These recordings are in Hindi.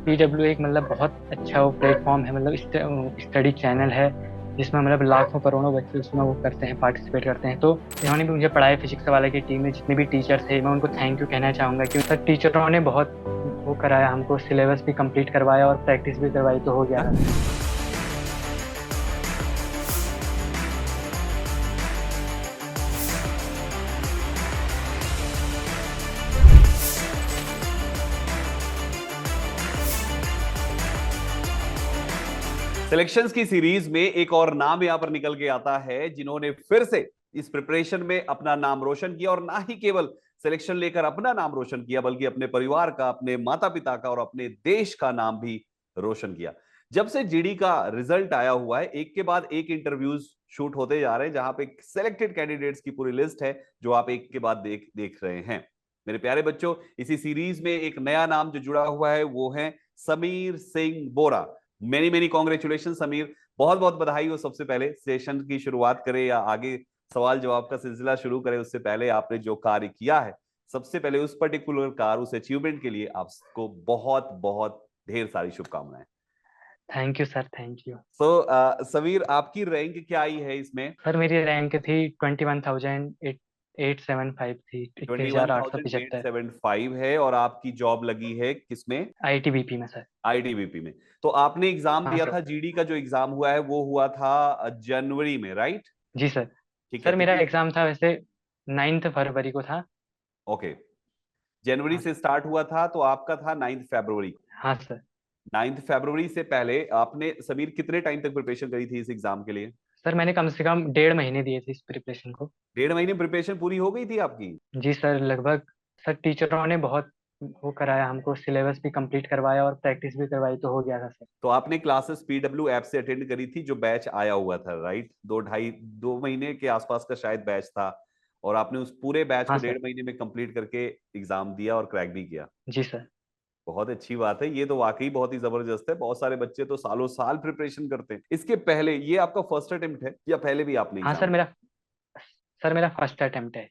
पीडब्ल्यू एक मतलब बहुत अच्छा वो प्लेटफॉर्म है, मतलब स्टडी चैनल है जिसमें मतलब लाखों करोड़ों बच्चे उसमें वो करते हैं, पार्टिसिपेट करते हैं। तो इन्होंने भी मुझे पढ़ाया, फिजिक्स वाले की टीम में जितने भी टीचर थे मैं उनको थैंक यू कहना चाहूंगा कि सर टीचरों ने बहुत वो कराया, हमको सिलेबस भी कंप्लीट करवाया और प्रैक्टिस भी करवाई, तो हो गया था सर। सिलेक्शंस की सीरीज में एक और नाम यहां पर निकल के आता है जिन्होंने फिर से इस प्रिपरेशन में अपना नाम रोशन किया, और ना ही केवल सिलेक्शन लेकर अपना नाम रोशन किया बल्कि अपने परिवार का, अपने माता पिता का और अपने देश का नाम भी रोशन किया। जब से जीडी का रिजल्ट आया हुआ है, एक के बाद एक इंटरव्यूज शूट होते जा रहे हैं जहां पे सिलेक्टेड कैंडिडेट्स की पूरी लिस्ट है जो आप एक के बाद देख देख रहे हैं। मेरे प्यारे बच्चों, इसी सीरीज में एक नया नाम जो जुड़ा हुआ है वो है समीर सिंह बोरा। मेनी मेनी कॉन्ग्रेचुलेशन समीर, बहुत बहुत बधाई हो। सबसे पहले सेशन की शुरुआत करें या आगे सवाल जवाब का सिलसिला शुरू करें उससे पहले आपने जो कार्य किया है, सबसे पहले उस पर्टिकुलर कार्य, उस अचीवमेंट के लिए आपको बहुत बहुत ढेर सारी शुभकामनाएं। Thank you sir, thank you. Sameer, आपकी रैंक क्या आई है इसमें? सर मेरी रैंक थी 21,875 थी, ट्वेंटी 21,875। 1,875 है, और आपकी जॉब लगी है किसमें? आईटीबीपी में सर। आईटीबीपी में। तो आपने एग्जाम हाँ दिया सर। था, जीडी का जो एग्जाम हुआ है वो हुआ था जनवरी में, राइट? जी सर। ठीक है, सर तो मेरा किस, एग्जाम था वैसे 9 फरवरी को था। ओके, जनवरी हाँ से स्टार्ट हुआ था तो आपका था 9 फरवरी। हाँ सर। 9 फरवरी से पहले आपने, समीर, कितने टाइम तक प्रिपरेशन करी थी इस एग्जाम के लिए? सर मैंने कम से कम 1.5 महीने दिए थे इस प्रिपरेशन को। 1.5 महीने प्रिपरेशन पूरी हो गई थी आपकी? जी सर, लगभग। सर टीचरों ने बहुत वो कराया, हमको सिलेबस भी कंप्लीट करवाया और प्रैक्टिस भी करवाई, तो हो गया था सर। तो आपने क्लासेस पीडब्ल्यू ऐप से अटेंड करी थी जो बैच आया हुआ था, राइट? 2 महीने के आसपास का शायद बैच था, और आपने उस पूरे बैच हाँ को सर। 1.5 महीने में कंप्लीट करके एग्जाम दिया और क्रैक भी किया। जी सर। बहुत अच्छी बात है, ये तो वाकई बहुत ही जबरदस्त है। बहुत सारे बच्चे तो सालों साल प्रिपरेशन करते हैं। इसके पहले ये आपका फर्स्ट अटेम्प्ट है या पहले भी आपने हाँ एग्जाम सर, दिया? मेरा फर्स्ट अटेम्प्ट है।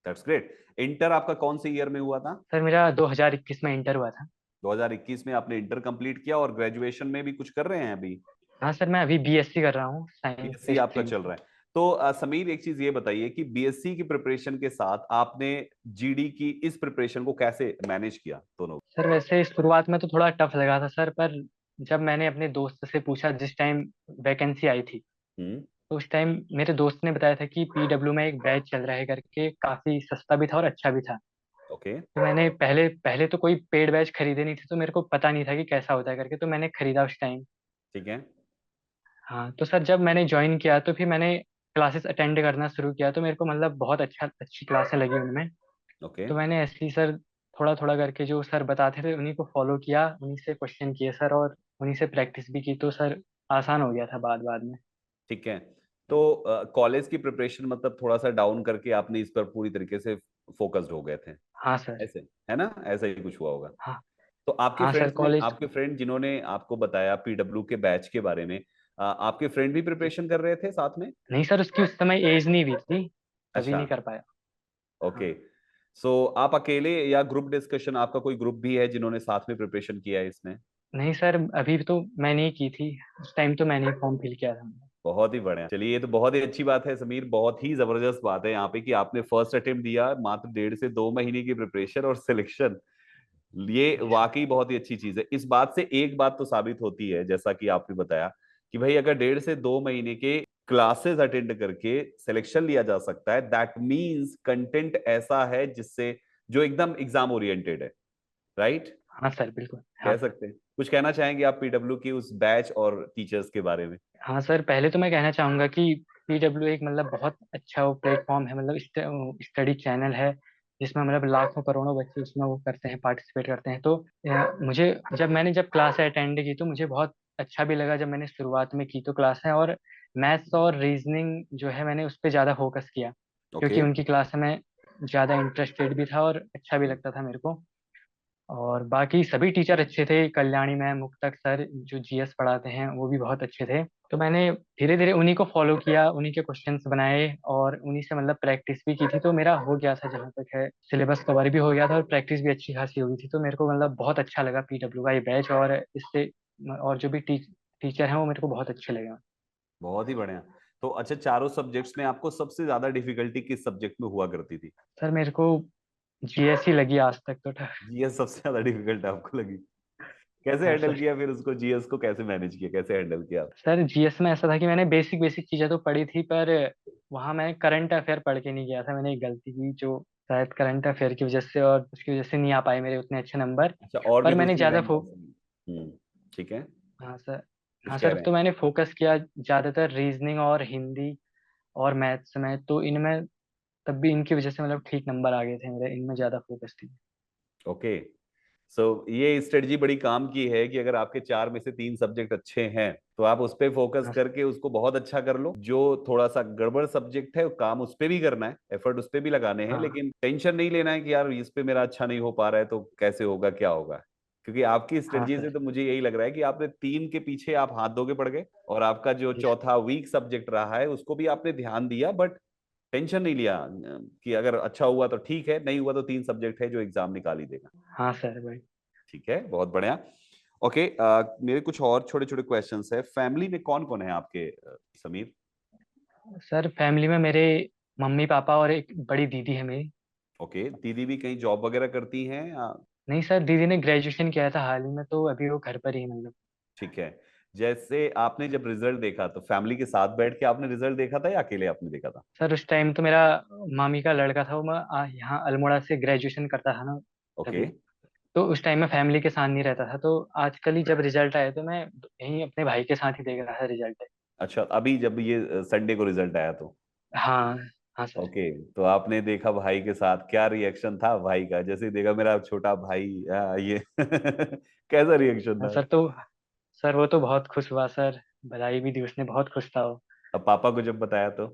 That's great. इंटर आपका कौन से ईयर में हुआ था? सर मेरा 2021 में इंटर हुआ था। 2021 में आपने इंटर कंप्लीट किया, और ग्रेजुएशन में भी कुछ कर रहे हैं अभी? हाँ सर, मैं अभी बीएससी कर रहा हूँ साइंस बीएससी आपका स्ट्रीम चल से। रहा है। तो समीर, एक चीज ये बताइए कि बीएससी की प्रिपरेशन के साथ आपने जीडी की इस प्रिपरेशन को कैसे मैनेज किया दोनों? सर वैसे शुरुआत में तो थोड़ा टफ लगा था सर, पर जब मैंने अपने दोस्त से पूछा जिस टाइम वैकेंसी आई थी, हम्म। तो उस टाइम मेरे दोस्त ने बताया था कि पीडब्ल्यू में एक बैच चल रहा है करके, काफी सस्ता भी था और अच्छा भी था। ओके। तो मैंने पहले पहले तो कोई पेड बैच खरीदे नहीं थे, तो मेरे को पता नहीं था कि कैसा होता है करके, तो मैंने खरीदा उस टाइम। ठीक है। हाँ, तो सर जब मैंने ज्वाइन किया तो फिर मैंने क्लासेस अटेंड करना शुरू किया, तो मेरे को मतलब बहुत अच्छी क्लासें लगी उनमें। ओके। तो मैंने ऐसे ही सर थोड़ा थोड़ा करके जो सर बताते थे उन्हीं को फॉलो किया, उन्हीं से क्वेश्चन किए सर, और उन्हीं से प्रैक्टिस भी की, तो सर आसान हो गया था बाद बाद में। ठीक है। तो कॉलेज की प्रिपरेशन मतलब थोड़ा सा डाउन करके आपने इस पर पूरी तरीके से फोकस्ड हो गए थे, हाँ सर। ऐसे, है ना? ऐसा ही कुछ हुआ होगा। हाँ। तो आपके हाँ सर फ्रेंड्स ने, कॉलेज। आपके फ्रेंड जिन्होंने आपको बताया पीडब्ल्यू के बैच के बारे में, आपके फ्रेंड भी प्रिपरेशन कर रहे थे साथ में? नहीं सर, उसकी उस समय एज नहीं हुई थी, तभी अच्छा। नहीं कर पाया। ओके। हाँ। सो आप अकेले या ग्रुप डिस्कशन, आपका कोई ग्रुप भी है जिन्होंने साथ में प्रिपरेशन किया है इसमें? नहीं सर, अभी तो मैंने ही की थी, उस टाइम तो मैंने ही फॉर्म फिल किया था। बहुत ही बढ़िया, चलिए ये तो बहुत ही अच्छी बात है समीर, बहुत ही जबरदस्त बात है यहाँ पे कि आपने फर्स्ट अटेम्प्ट दिया, मात्र 1.5 से 2 महीने की प्रिपरेशन और सिलेक्शन। ये जी सर। वाकई बहुत ही अच्छी चीज है। इस बात से एक बात तो साबित होती है, जैसा कि आपने बताया, कि भाई अगर 1.5 से 2 महीने के क्लासेस अटेंड करके सिलेक्शन लिया जा सकता है, दैट मीन्स कंटेंट ऐसा है जिससे, जो एकदम एग्जाम ओरिएंटेड है, राइट? हाँ सर, बिल्कुल। हाँ कह सर। सकते हैं। कुछ कहना चाहेंगे आप पीडब्ल्यू की उस बैच और टीचर्स के बारे में? हाँ सर, पहले तो मैं कहना चाहूंगा कि पीडब्ल्यू एक मतलब बहुत अच्छा वो प्लेटफॉर्म है, मतलब स्टडी चैनल है जिसमें मतलब लाखों करोड़ों बच्चे उसमें वो करते हैं, पार्टिसिपेट करते हैं। तो मुझे जब क्लास अटेंड की तो मुझे बहुत अच्छा भी लगा। जब मैंने शुरुआत में की तो क्लास है, और मैथ्स और रीजनिंग जो है मैंने उस पर ज़्यादा फोकस किया, ओके। क्योंकि उनकी क्लास में ज़्यादा इंटरेस्टेड भी था और अच्छा भी लगता था मेरे को। और बाकी सभी टीचर अच्छे थे, कल्याणी मैम, मुक्तक सर जो जीएस पढ़ाते हैं वो भी बहुत अच्छे थे। तो मैंने धीरे धीरे उन्हीं को फॉलो किया, उन्हीं के क्वेश्चंस बनाए और उन्हीं से मतलब प्रैक्टिस भी की थी, तो मेरा हो गया था, जहाँ तक है सिलेबस कवर भी हो गया था और प्रैक्टिस भी अच्छी खासी हो गई थी। तो मेरे को मतलब बहुत अच्छा लगा पीडब्ल्यू का ये बैच, और इससे और जो भी टीचर हैं वो मेरे को बहुत अच्छे लगे। बहुत ही बढ़िया। तो अच्छा, चारों सब्जेक्ट्स में आपको सबसे ज्यादा डिफिकल्टी किस सब्जेक्ट में हुआ करती थी? सर मेरे को जीएस ही लगी आज तक तो। जीएस सबसे ज्यादा डिफिकल्ट आपको लगी? कैसे हाँ हैंडल सर। किया फिर उसको, जीएस को कैसे मैनेज किया, कैसे हैंडल किया? सर जीएस में ऐसा था कि मैंने बेसिक बेसिक चीजें तो पढ़ी थी, पर वहां मैं करंट अफेयर पढ़ के नहीं गया था। मैंने एक गलती की, जो शायद करंट अफेयर की वजह से और उसकी वजह से नहीं आ पाए मेरे उतने अच्छे नंबर। अच्छा, और भी पर मैंने दूसरी ज्यादा लाइन। हम्म, ठीक है। हाँ सर। कुछ हाँ कह सर, रहे तो हैं? मैंने फोकस किया ज्यादातर रीजनिंग और हिंदी और मैथ्स में, तो इनमें तब भी इनकी वजह से मतलब ठीक नंबर आ गए थे मेरे, इनमें ज्यादा फोकस थी। ओके। सो ये स्ट्रेटजी बड़ी काम की है कि अगर आपके चार में से तीन सब्जेक्ट अच्छे हैं तो आप उस पे फोकस हाँ सर। करके उसको बहुत अच्छा कर लो। जो थोड़ा सा गड़बड़ सब्जेक्ट है, काम उस पे भी करना है, एफर्ट उस पे भी लगाने हैं, हाँ। लेकिन टेंशन नहीं लेना है कि यार इस पे मेरा अच्छा नहीं हो पा रहा है तो कैसे होगा, क्या होगा। क्योंकि आपकी हाँ स्ट्रेटजी से सर। तो मुझे यही लग रहा है कि आपने तीन के पीछे आप हाथ धोके पड़ गए, और आपका जो जी सर। चौथा वीक सब्जेक्ट रहा है उसको भी आपने ध्यान दिया, बट टेंशन नहीं लिया कि अगर अच्छा हुआ तो ठीक है, नहीं हुआ तो तीन सब्जेक्ट है जो एग्जाम निकाल ही देगा। हाँ सर भाई। ठीक है, बहुत बढ़िया। ओके, मेरे कुछ और छोटे छोटे क्वेश्चंस है। फैमिली में कौन कौन है आपके, समीर? सर फैमिली में मेरे मम्मी पापा और एक बड़ी दीदी है मेरी। ओके, दीदी भी कहीं जॉब वगैरह करती हैं या? नहीं सर, दीदी ने ग्रेजुएशन किया था हाल ही में, तो अभी वो घर पर ही है मतलब। ठीक है। जैसे आपने जब रिजल्ट देखा तो फैमिली के साथ बैठ के आपने रिजल्ट देखा था या अकेले आपने देखा था? सर उस टाइम तो मेरा मामी का लड़का था, वो मैं यहाँ अल्मोड़ा से ग्रेजुएशन करता था ना ओके। तभी। तो उस टाइम मैं फैमिली के साथ नहीं रहता था, तो आजकल ही जब रिजल्ट आया तो मैं यहीं अपने भाई के साथ ही देख रहा था रिजल्ट। अच्छा, अभी जब ये संडे को रिजल्ट आया तो? हाँ। हाँ सर। ओके, तो आपने देखा भाई के साथ, क्या रिएक्शन था भाई का जैसे ही देखा मेरा छोटा भाई ये कैसा रिएक्शन हाँ था? सर, तो सर वो तो बहुत खुश हुआ सर, बधाई भी दी उसने, बहुत खुश था वो। अब पापा को जब बताया तो?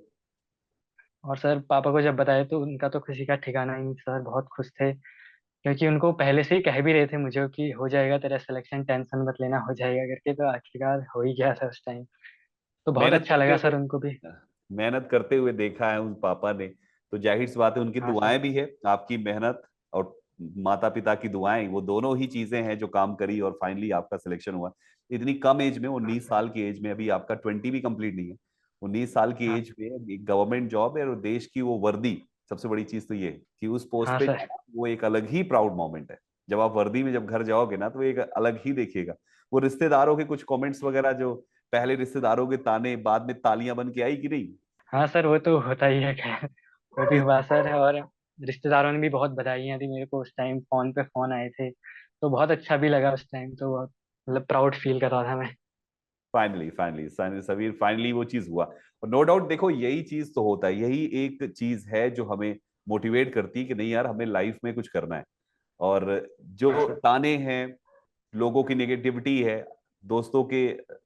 और सर पापा को जब बताया तो उनका तो खुशी का ठिकाना ही नहीं, सर बहुत खुश थे, क्योंकि उनको पहले से ही कह भी रहे थे मुझे कि हो जाएगा तेरा सिलेक्शन, टेंशन मत लेना, हो जाएगा करके, तो आखिरकार हो ही गया था उस टाइम। तो बहुत मेहनत अच्छा करते लगा हुए, सर उनको भी। मेहनत करते हुए देखा है उन पापा ने, तो जाहिर सी बात है उनकी हाँ दुआएं सर। भी है, आपकी मेहनत और माता पिता की दुआएं, वो दोनों ही चीजें हैं जो काम करी और फाइनली आपका सिलेक्शन हुआ। इतनी कम एज में, 19 साल की एज में, अभी आपका 20 भी कंप्लीट नहीं है, 19 साल की हाँ। एज में एक गवर्नमेंट जॉब है और देश की वो वर्दी। सबसे बड़ी चीज तो ये है कि उस पोस्ट हाँ पे सर। जाना, वो एक अलग ही प्राउड मोमेंट है। जब आप वर्दी में जब घर जाओगे ना तो एक अलग ही देखिएगा। वो रिश्तेदारों के कुछ कमेंट्स वगैरह, जो पहले रिश्तेदारों के ताने बाद में तालियां बन के आई कि नहीं? हाँ सर, वो तो होता ही है, खैर वो भी हुआ सर। और रिश्तेदारों ने भी बहुत बधाइयाँ दी मेरे को, उस टाइम फोन पे फोन आए थे, तो बहुत अच्छा भी लगा उस टाइम, तो बहुत मतलब प्राउड फील कर रहा था मैं। फाइनली फाइनली सबीर, फाइनली वो चीज हुआ। और नो डाउट देखो, यही चीज तो होता है, यही एक चीज है जो हमें मोटिवेट करती है कि नहीं यार, हमें लाइफ में कुछ करना है। और हाँ जो सर। ताने हैं, लोगों की नेगेटिविटी है, दोस्तों के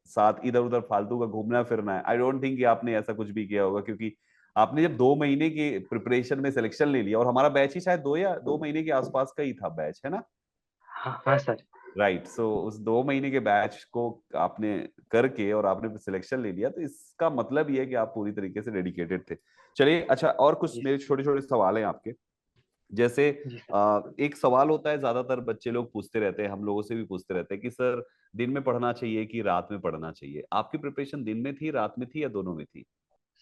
साथ इधर उधर फालतू का घूमना फिरना है, आई डोंट थिंक कि आपने ऐसा कुछ भी किया होगा, क्योंकि आपने जब 2 महीने की प्रिपरेशन में सिलेक्शन ले लिया, और हमारा बैच ही शायद 2 महीने के आसपास का ही था बैच, है ना? हाँ हाँ सर। राइट। सो उस 2 महीने के बैच को आपने करके और आपने सिलेक्शन ले लिया, तो इसका मतलब ये है कि आप पूरी तरीके से डेडिकेटेड थे। चलिए, अच्छा, और कुछ जी मेरे छोटे छोटे सवाल हैं आपके। जैसे जी सर। एक सवाल होता है, ज्यादातर बच्चे लोग पूछते रहते हैं, हम लोगों से भी पूछते रहते हैं कि सर, दिन में पढ़ना चाहिए कि रात में पढ़ना चाहिए? आपकी प्रिपरेशन दिन में थी, रात में थी, या दोनों में थी?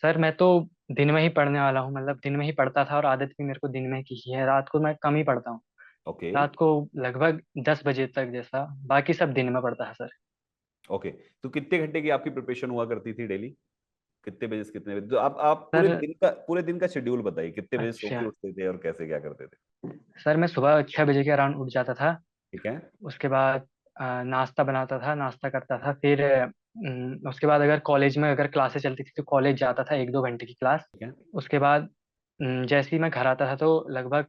सर मैं तो दिन में ही पढ़ने वाला हूँ, मतलब दिन में ही पढ़ता था और आदत भी मेरे को दिन में की ही है, रात को मैं कम ही पढ़ता हूँ। ओके। रात को लगभग 10 बजे तक जैसा, बाकी सब दिन में पढ़ता है सर। ओके, तो कितने घंटे की आपकी प्रिपरेशन हुआ करती थी डेली? कितने बजे से कितने बजे? तो आप सर पूरे दिन का शेड्यूल बताइए, कितने बजे सो अच्छा। के उठते थे और कैसे क्या करते थे? सर मैं सुबह 6 बजे के अराउंड उठ जाता था। ठीक है। उसके बाद नाश्ता बनाता था, नाश्ता करता था, फिर उसके बाद अगर कॉलेज में अगर क्लासेस चलती थी तो कॉलेज जाता था, 1-2 घंटे की क्लास। ठीक है। उसके बाद जैसे ही मैं घर आता था तो लगभग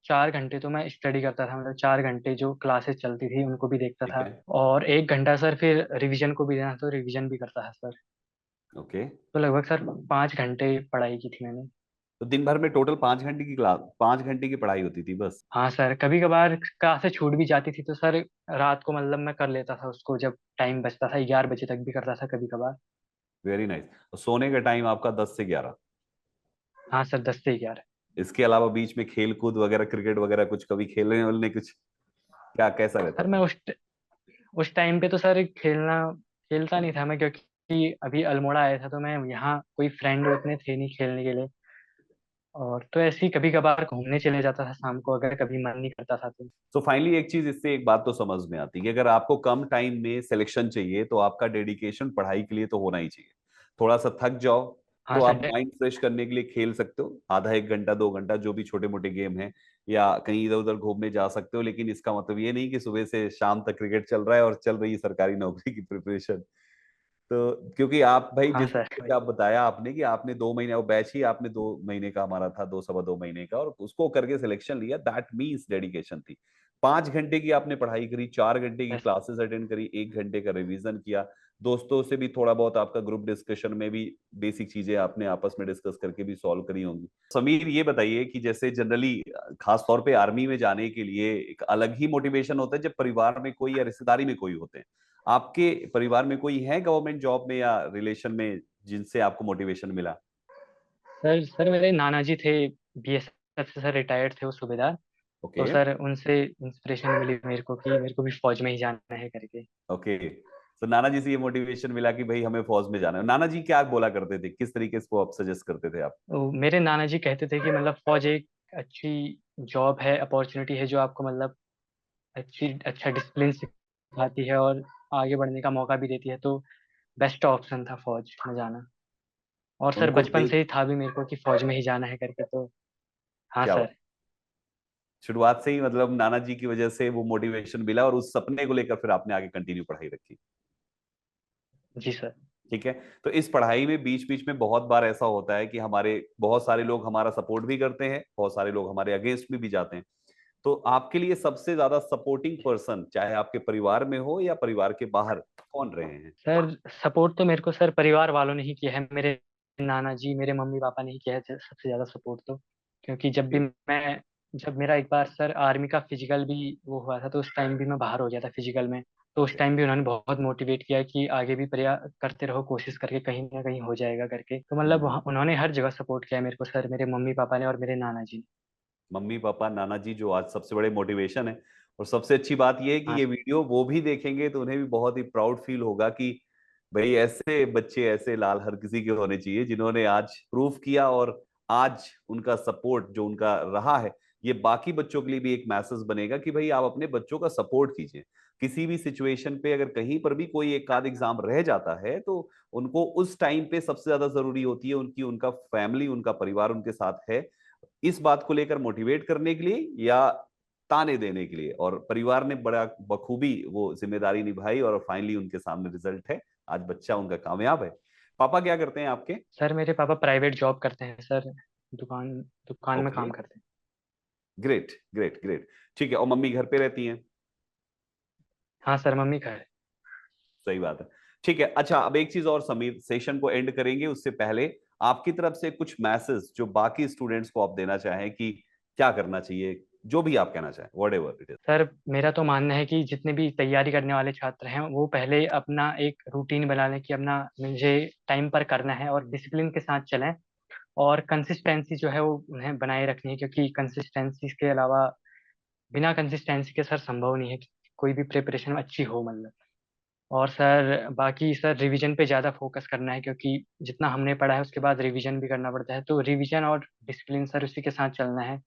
4 घंटे तो मैं स्टडी करता था, मतलब 4 घंटे जो क्लासेस चलती थी उनको भी देखता ठीक था। है। और 1 घंटा सर फिर रिवीजन को भी देना, तो रिवीजन भी करता है सर। ओके। तो लगभग सर 5 घंटे पढ़ाई की थी मैंने। तो दिन भर में टोटल 5 घंटे की क्लास, 5 घंटे की पढ़ाई होती थी बस? हाँ सर, कभी कभार क्लासेस छूट भी जाती थी तो सर रात को मतलब मैं कर लेता था उसको, जब टाइम बचता था 11 बजे तक भी करता था कभी कभार। Very nice. और सोने का टाइम आपका 10 से 11? हाँ सर, 10 से 11। इसके अलावा बीच में खेल कूद वगैरह, क्रिकेट वगैरह कुछ कभी खेलने वलने कुछ, क्या कैसा रहता सर था? मैं उस टाइम पे तो सर खेलता नहीं था मैं, क्योंकि अभी अल्मोड़ा आया था तो मैं यहाँ कोई फ्रेंड उतने थे नहीं खेलने के लिए। और तो ऐसे ही कभी कभार घूमने चले जाता था शाम को, अगर कभी मन नहीं करता था तो। तो फाइनली एक चीज इससे एक बात तो समझ में आती है कि अगर आपको कम टाइम में सिलेक्शन चाहिए तो आपका डेडिकेशन पढ़ाई के लिए तो होना ही चाहिए। थोड़ा सा थक जाओ हाँ तो सर आप माइंड फ्रेश करने के लिए खेल सकते हो, आधा 1 घंटा 2 घंटा जो भी छोटे मोटे गेम है, या कहीं इधर उधर घूमने जा सकते हो। लेकिन इसका मतलब ये नहीं कि सुबह से शाम तक क्रिकेट चल रहा है और चल रही है सरकारी नौकरी की प्रिपरेशन। तो क्योंकि आप भाई हाँ जिस सर तरीके से वही। आप बताया आपने कि आपने 2 महीने, वो बैच ही आपने 2 महीने का हमारा था, 2 सवा 2 महीने का, और उसको करके सिलेक्शन लिया, दैट मीन्स डेडिकेशन थी। 5 घंटे की आपने पढ़ाई करी, 4 घंटे की यस। क्लासेस अटेंड करी, 1 घंटे का रिवीजन किया, दोस्तों से भी थोड़ा बहुत आपका ग्रुप डिस्कशन में भी बेसिक चीजें आपने आपस में डिस्कस करके भी सॉल्व करी होंगी। समीर ये बताइए कि जैसे जनरली खास तौर पे आर्मी में जाने के लिए एक अलग ही मोटिवेशन होता है जब परिवार में कोई या रिश्तेदारी में कोई होते हैं। आपके परिवार में कोई है गवर्नमेंट जॉब में या रिलेशन में जिनसे आपको मोटिवेशन मिला? सर मेरे नाना जी थे, बीएसएफ से सर रिटायर्ड थे वो सूबेदार। ओके। तो सर उनसे इंस्पिरेशन मिली मेरे को कि मेरे को भी फौज में ही जाना है करके। ओके। तो नाना जी से ये मोटिवेशन मिला कि भाई हमें फौज में जाना है। नाना जी क्या बोला करते थे, किस तरीके से वो आप सजेस्ट करते थे आप? तो मेरे नाना जी कहते थे कि मतलब फौज एक अच्छी जॉब है, अपॉर्चुनिटी है जो आपको मतलब अच्छा डिसिप्लिन सिखाती है और आगे बढ़ने का मौका भी देती है, तो बेस्ट ऑप्शन था फौज में जाना। और सर उनको बचपन देख, से ही था भी मेरे को कि फौज में ही जाना है करके, तो हाँ क्या बात, सर। शुरुआत से ही मतलब नाना जी की वजह से वो मोटिवेशन मिला और उस सपने को लेकर फिर आपने आगे कंटिन्यू पढ़ाई रखी। जी सर। ठीक है। तो इस पढ़ाई में बीच बीच में बहुत बार ऐसा होता है कि हमारे बहुत सारे लोग हमारा सपोर्ट भी करते हैं, बहुत सारे लोग हमारे अगेंस्ट में भी जाते हैं। तो आपके लिए सबसे ज्यादा सपोर्टिंग पर्सन, चाहे आपके परिवार में हो या परिवार के बाहर, कौन रहे हैं? सर सपोर्ट तो मेरे को सर परिवार वालों ने ही किया है, मेरे नाना जी मेरे मम्मी पापा ने ही किया है सबसे ज्यादा सपोर्ट तो। क्योंकि ओके। जब मेरा एक बार सर आर्मी का फिजिकल भी वो हुआ था तो उस टाइम भी मैं बाहर हो गया था फिजिकल में। तो उस टाइम भी उन्होंने बहुत मोटिवेट किया कि आगे भी प्रयास करते रहो, कोशिश करके कहीं ना कहीं हो जाएगा करके। तो मतलब उन्होंने हर जगह सपोर्ट किया मेरे को सर, मेरे मम्मी पापा ने और मेरे नाना जी ने। मम्मी पापा नाना जी जो आज सबसे बड़े मोटिवेशन है। और सबसे अच्छी बात यह है कि हाँ ये वीडियो वो भी देखेंगे तो उन्हें भी बहुत ही प्राउड फील होगा कि भाई ऐसे बच्चे, ऐसे लाल हर किसी के होने चाहिए जिन्होंने आज प्रूफ किया, और आज उनका सपोर्ट जो उनका रहा है, ये बाकी बच्चों के लिए भी एक मैसेज बनेगा कि भाई आप अपने बच्चों का सपोर्ट कीजिए। किसी भी सिचुएशन पे अगर कहीं पर भी कोई एक आध एग्जाम रह जाता है तो उनको उस टाइम पे सबसे ज्यादा जरूरी होती है उनकी, उनका फैमिली, उनका परिवार उनके साथ है, इस बात को लेकर मोटिवेट करने के लिए या ताने देने के लिए। और परिवार ने बड़ा बखूबी वो जिम्मेदारी निभाई और फाइनली उनके सामने रिजल्ट है, आज बच्चा उनका कामयाब है। पापा क्या करते हैं आपके? सर, मेरे पापा प्राइवेट जॉब करते हैं सर, दुकान दुकान में ओके। काम करते हैं। Great great great. ठीक है। और मम्मी घर पे रहती हैं? हाँ सर, मम्मी का है। सही बात है। ठीक है। अच्छा, अब एक चीज और समीर, सेशन को एंड करेंगे उससे पहले आपकी तरफ से कुछ मैसेज जो बाकी स्टूडेंट्स को आप देना चाहें कि क्या करना चाहिए, जो भी आप कहना चाहें, what ever it is. Sir मेरा तो मानना है कि जितने भी तैयारी करने वाले छात्र हैं वो पहले अपना एक रूटीन बना लें कि अपना मुझे टाइम पर करना है और डिसिप्लिन के साथ चलें। और कंसिस्टेंसी जो है वो उन्हें बनाए रखनी है, क्योंकि कंसिस्टेंसी के अलावा बिना कंसिस्टेंसी के सर संभव नहीं है कि कोई भी प्रिपरेशन अच्छी हो मतलब। और सर बाकी सर रिवीजन पे ज़्यादा फोकस करना है, क्योंकि जितना हमने पढ़ा है उसके बाद रिवीजन भी करना पड़ता है, तो रिवीजन और डिसिप्लिन सर उसी के साथ चलना है।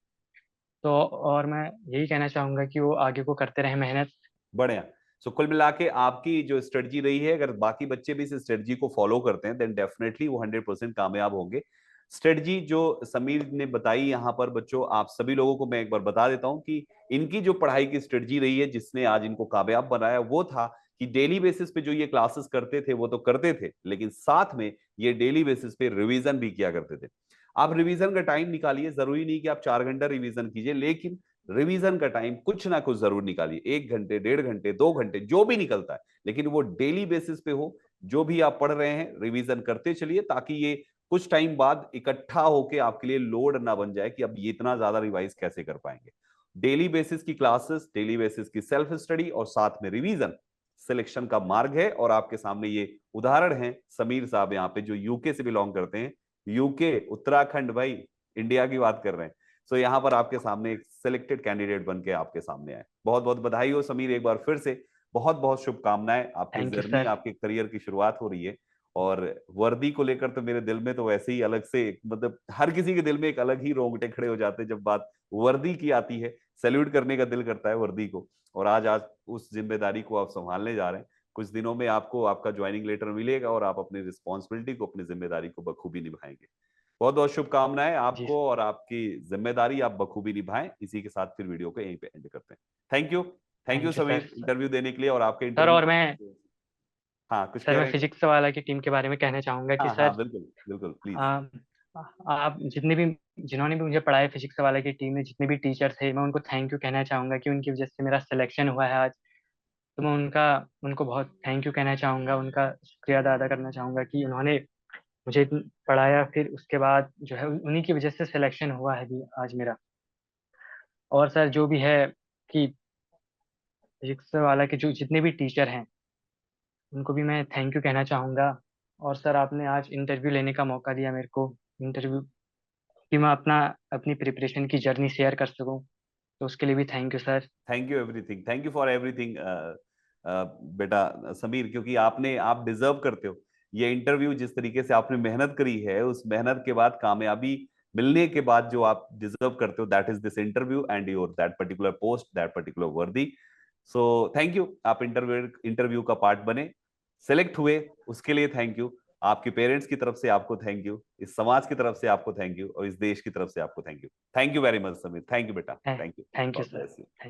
तो और मैं यही कहना चाहूँगा कि वो आगे को करते रहे मेहनत। बढ़िया। सो कुल मिला के आपकी जो स्ट्रेटजी रही है, अगर बाकी बच्चे भी इस स्ट्रेटजी को फॉलो करते हैं देन डेफिनेटली वो 100% कामयाब होंगे। स्ट्रेटजी जो समीर ने बताई यहाँ पर बच्चों, आप सभी लोगों को मैं एक बार बता देता हूँ कि इनकी जो पढ़ाई की स्ट्रेटजी रही है जिसने आज इनको कामयाब बनाया, वो था कि डेली बेसिस पे जो ये क्लासेस करते थे वो तो करते थे, लेकिन साथ में ये डेली बेसिस पे रिवीजन भी किया करते थे। आप रिवीजन का टाइम निकालिए, जरूरी नहीं कि आप 4 घंटा रिवीजन कीजिए, लेकिन रिवीजन का टाइम कुछ ना कुछ जरूर निकालिए, 1 घंटे 1.5 घंटे 2 घंटे जो भी निकलता है, लेकिन वो डेली बेसिस पे हो। जो भी आप पढ़ रहे हैं रिवीजन करते चलिए ताकि ये कुछ टाइम बाद इकट्ठा होके आपके लिए लोड ना बन जाए कि अब ये इतना ज्यादा रिवाइज कैसे कर पाएंगे। डेली बेसिस की क्लासेस, डेली बेसिस की सेल्फ स्टडी और साथ में रिवीजन सिलेक्शन का मार्ग है। और आपके सामने ये उदाहरण है समीर साहब यहाँ पे, जो यूके से बिलोंग करते हैं। यूके, उत्तराखंड भाई, इंडिया की बात कर रहे हैं। सो यहाँ पर आपके सामने एक सिलेक्टेड कैंडिडेट बन के आपके सामने आए। बहुत बहुत बधाई हो समीर, एक बार फिर से बहुत बहुत शुभकामनाएं। आपकी थैंक यू जर्नी, सर। आपके करियर की शुरुआत हो रही है। और वर्दी को लेकर तो मेरे दिल में तो वैसे ही अलग से, मतलब हर किसी के दिल में एक अलग ही रोंगटे खड़े हो जाते हैं जब बात वर्दी की आती है। सैल्यूट करने का दिल करता है वर्दी को। और आज आज उस जिम्मेदारी को आप संभालने जा रहे हैं। कुछ दिनों में आपको आपका ज्वाइनिंग लेटर मिलेगा और आप अपनी रिस्पॉन्सिबिलिटी को, अपनी जिम्मेदारी को बखूबी निभाएंगे। बहुत बहुत शुभकामनाएं जी आपको, और आपकी जिम्मेदारी आप बखूबी निभाएं। इसी के साथ फिर वीडियो को यहीं पे एंड करते हैं। Thank you. Thank you thank you sir. Sameer interview देने के लिए, और आपके सर इंटरव्यू और मैं हाँ कुछ सर कह मैं रहे थे। फिजिक्स वाला की टीम के बारे में कहना चाहूंगा कि हाँ हाँ सर बिल्कुल बिल्कुल प्लीज। आ, आप जिन्होंने भी मुझे पढ़ाया फिजिक्स वाला की टीम में, जितने भी टीचर थे, मैं उनको थैंक यू कहना चाहूंगा कि उनकी वजह से मेरा सिलेक्शन हुआ है आज। तो मैं उनको बहुत थैंक यू कहना चाहूंगा, उनका शुक्रिया अदा करना चाहूंगा कि उन्होंने मुझे पढ़ाया, फिर उसके बाद जो है उन्हीं की वजह से सिलेक्शन हुआ है भी आज मेरा। और सर जो भी है कि फिजिक्स वाला के जो जितने भी टीचर हैं उनको भी मैं थैंक यू कहना चाहूंगा। और सर आपने आज इंटरव्यू लेने का मौका दिया मेरे को, इंटरव्यू कि मैं अपनी प्रिपरेशन की जर्नी शेयर कर सकूं, तो उसके लिए भी thank you sir. Thank you everything, thank you for everything बेटा समीर, क्योंकि आप डिजर्व करते हो ये इंटरव्यू। जिस तरीके से आपने मेहनत करी है, उस मेहनत के बाद कामयाबी मिलने के बाद जो आप डिजर्व करते हो, that is this interview and your that particular post, that particular वर्दी। सो थैंक यू, आप इंटरव्यू का पार्ट बने, सेलेक्ट हुए, उसके लिए थैंक यू। आपके पेरेंट्स की तरफ से आपको थैंक यू, इस समाज की तरफ से आपको थैंक यू, और इस देश की तरफ से आपको thank you. Thank you very much Sameer, thank you बेटा, thank you, thank you god sir. Bless you. Thank